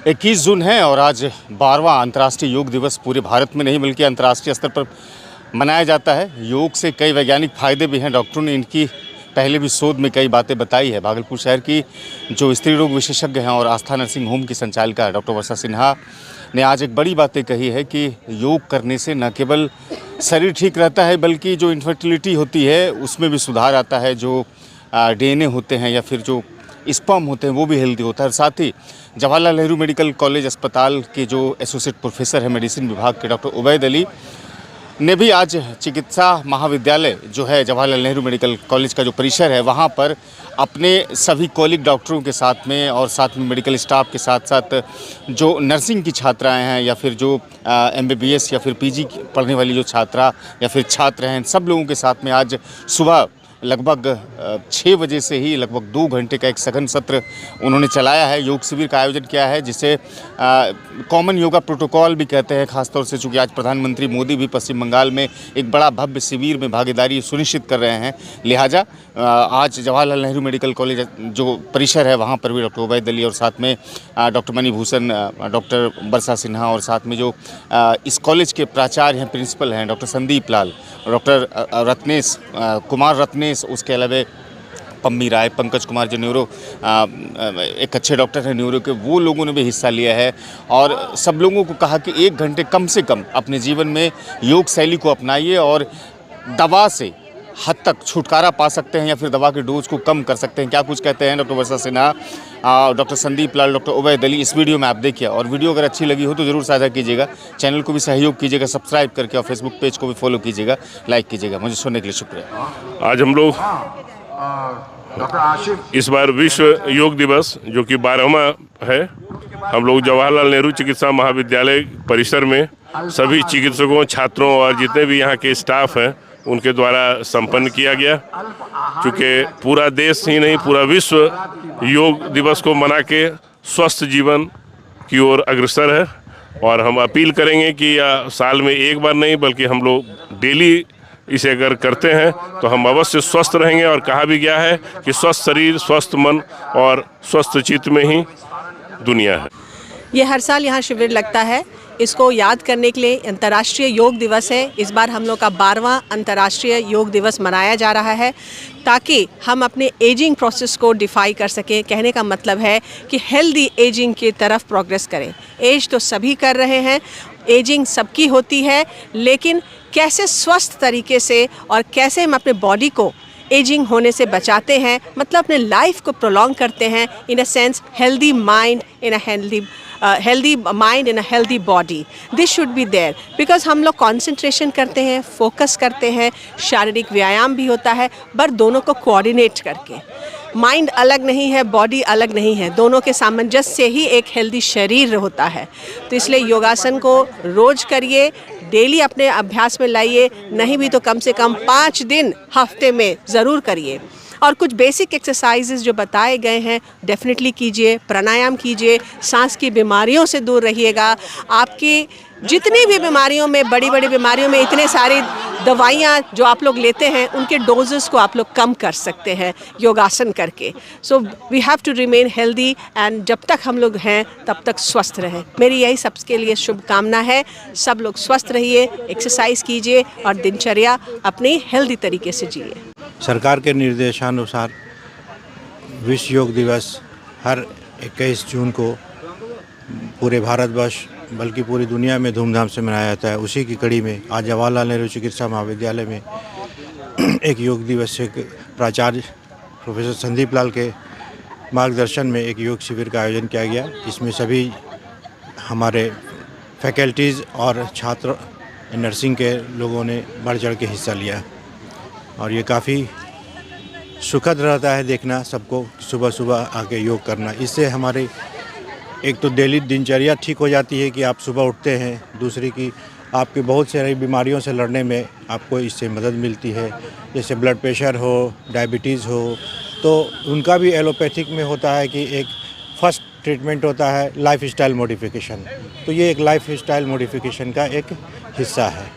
21 जून है और आज 12वां अंतर्राष्ट्रीय योग दिवस पूरे भारत में नहीं बल्कि अंतर्राष्ट्रीय स्तर पर मनाया जाता है। योग से कई वैज्ञानिक फ़ायदे भी हैं। डॉक्टरों ने इनकी पहले भी शोध में कई बातें बताई है। भागलपुर शहर की जो स्त्री रोग विशेषज्ञ हैं और आस्था नर्सिंग होम की संचालिका डॉक्टर वर्षा सिन्हा ने आज एक बड़ी बातें कही है कि योग करने से न केवल शरीर ठीक रहता है बल्कि जो इनफर्टिलिटी होती है उसमें भी सुधार आता है। जो DNA होते हैं या फिर जो स्पर्म होते हैं वो भी हेल्दी होता है। और साथ ही जवाहरलाल नेहरू मेडिकल कॉलेज अस्पताल के जो एसोसिएट प्रोफेसर हैं मेडिसिन विभाग के डॉक्टर उबैद अली ने भी आज चिकित्सा महाविद्यालय जो है जवाहरलाल नेहरू मेडिकल कॉलेज का जो परिसर है वहाँ पर अपने सभी कॉलीग डॉक्टरों के साथ में और साथ में मेडिकल स्टाफ के साथ साथ जो नर्सिंग की छात्राएं हैं या फिर जो MBBS या फिर PG पढ़ने वाली जो छात्रा या फिर छात्र हैं, सब लोगों के साथ में आज सुबह लगभग 6 बजे से ही लगभग 2 घंटे का एक सघन सत्र उन्होंने चलाया है। योग शिविर का आयोजन किया है जिसे कॉमन योगा प्रोटोकॉल भी कहते हैं। खासतौर से चूँकि आज प्रधानमंत्री मोदी भी पश्चिम बंगाल में एक बड़ा भव्य शिविर में भागीदारी सुनिश्चित कर रहे हैं, लिहाजा आज जवाहरलाल नेहरू मेडिकल कॉलेज जो परिसर है वहाँ पर भी डॉक्टर उबैद अली और साथ में डॉक्टर मणिभूषण, डॉक्टर वर्षा सिन्हा और साथ में जो इस कॉलेज के प्राचार्य हैं, प्रिंसिपल हैं डॉक्टर संदीप लाल, डॉक्टर रत्नेश कुमार रत्नेश, उसके अलावा पम्मी राय, पंकज कुमार जो न्यूरो एक अच्छे डॉक्टर हैं न्यूरो के, वो लोगों ने भी हिस्सा लिया है। और सब लोगों को कहा कि 1 घंटे कम से कम अपने जीवन में योग शैली को अपनाइए और दवा से हद तक छुटकारा पा सकते हैं या फिर दवा के डोज को कम कर सकते हैं। क्या कुछ कहते हैं डॉक्टर वर्षा सिन्हा, डॉक्टर संदीप लाल, डॉक्टर उबैद अली, इस वीडियो में आप देखिए। और वीडियो अगर अच्छी लगी हो तो ज़रूर साझा कीजिएगा, चैनल को भी सहयोग कीजिएगा सब्सक्राइब करके और फेसबुक पेज को भी फॉलो कीजिएगा, लाइक कीजिएगा। मुझे सुनने के लिए शुक्रिया। आज हम लोग इस बार विश्व योग दिवस जो कि 12वां है, हम लोग जवाहरलाल नेहरू चिकित्सा महाविद्यालय परिसर में सभी चिकित्सकों, छात्रों और जितने भी यहाँ के स्टाफ हैं उनके द्वारा संपन्न किया गया। क्योंकि पूरा देश ही नहीं पूरा विश्व योग दिवस को मना के स्वस्थ जीवन की ओर अग्रसर है। और हम अपील करेंगे कि साल में एक बार नहीं बल्कि हम लोग डेली इसे अगर करते हैं तो हम अवश्य स्वस्थ रहेंगे। और कहा भी गया है कि स्वस्थ शरीर, स्वस्थ मन और स्वस्थ चित्त में ही दुनिया है। ये हर साल यहाँ शिविर लगता है। इसको याद करने के लिए अंतर्राष्ट्रीय योग दिवस है। इस बार हम लोग का 12वां अंतर्राष्ट्रीय योग दिवस मनाया जा रहा है ताकि हम अपने एजिंग प्रोसेस को डिफाई कर सकें। कहने का मतलब है कि हेल्दी एजिंग की तरफ प्रोग्रेस करें। एज तो सभी कर रहे हैं, एजिंग सबकी होती है, लेकिन कैसे स्वस्थ तरीके से और कैसे हम अपने बॉडी को एजिंग होने से बचाते हैं, मतलब अपने लाइफ को प्रोलॉन्ग करते हैं in a sense healthy mind in a healthy mind in a healthy body. This should be there because हम लोग कंसंट्रेशन करते हैं, फोकस करते हैं, शारीरिक व्यायाम भी होता है, पर दोनों को कोऑर्डिनेट करके। माइंड अलग नहीं है, बॉडी अलग नहीं है, दोनों के सामंजस्य से ही एक हेल्दी शरीर होता है। तो इसलिए योगासन को रोज करिए, डेली अपने अभ्यास में लाइए, नहीं भी तो कम से कम 5 दिन हफ्ते में ज़रूर करिए। और कुछ बेसिक एक्सरसाइजेज जो बताए गए हैं डेफिनेटली कीजिए, प्राणायाम कीजिए, सांस की बीमारियों से दूर रहिएगा। आपकी जितनी भी बीमारियों में, बड़ी बड़ी बीमारियों में इतने सारी दवाइयाँ जो आप लोग लेते हैं उनके डोजेस को आप लोग कम कर सकते हैं योगासन करके। So we have to remain healthy and जब तक हम लोग हैं तब तक स्वस्थ रहें। मेरी यही सबके लिए शुभकामना है। सब लोग स्वस्थ रहिए, एक्सरसाइज कीजिए और दिनचर्या अपनी हेल्दी तरीके से जिए। सरकार के निर्देशानुसार विश्व योग दिवस हर 21 जून को पूरे भारतवर्ष बल्कि पूरी दुनिया में धूमधाम से मनाया जाता है। उसी की कड़ी में आज जवाहरलाल नेहरू चिकित्सा महाविद्यालय में एक योग दिवस से प्राचार्य प्रोफेसर संदीप लाल के मार्गदर्शन में एक योग शिविर का आयोजन किया गया। इसमें सभी हमारे फैकल्टीज़ और छात्र नर्सिंग के लोगों ने बढ़ चढ़ के हिस्सा लिया और ये काफ़ी सुखद रहता है देखना सबको सुबह सुबह आके योग करना। इससे हमारे एक तो डेली दिनचर्या ठीक हो जाती है कि आप सुबह उठते हैं, दूसरी की आपकी बहुत सारी बीमारियों से लड़ने में आपको इससे मदद मिलती है। जैसे ब्लड प्रेशर हो, डायबिटीज़ हो, तो उनका भी एलोपैथिक में होता है कि एक फर्स्ट ट्रीटमेंट होता है लाइफ स्टाइल मॉडिफिकेशन। तो ये एक लाइफ स्टाइल मॉडिफिकेशन का एक हिस्सा है।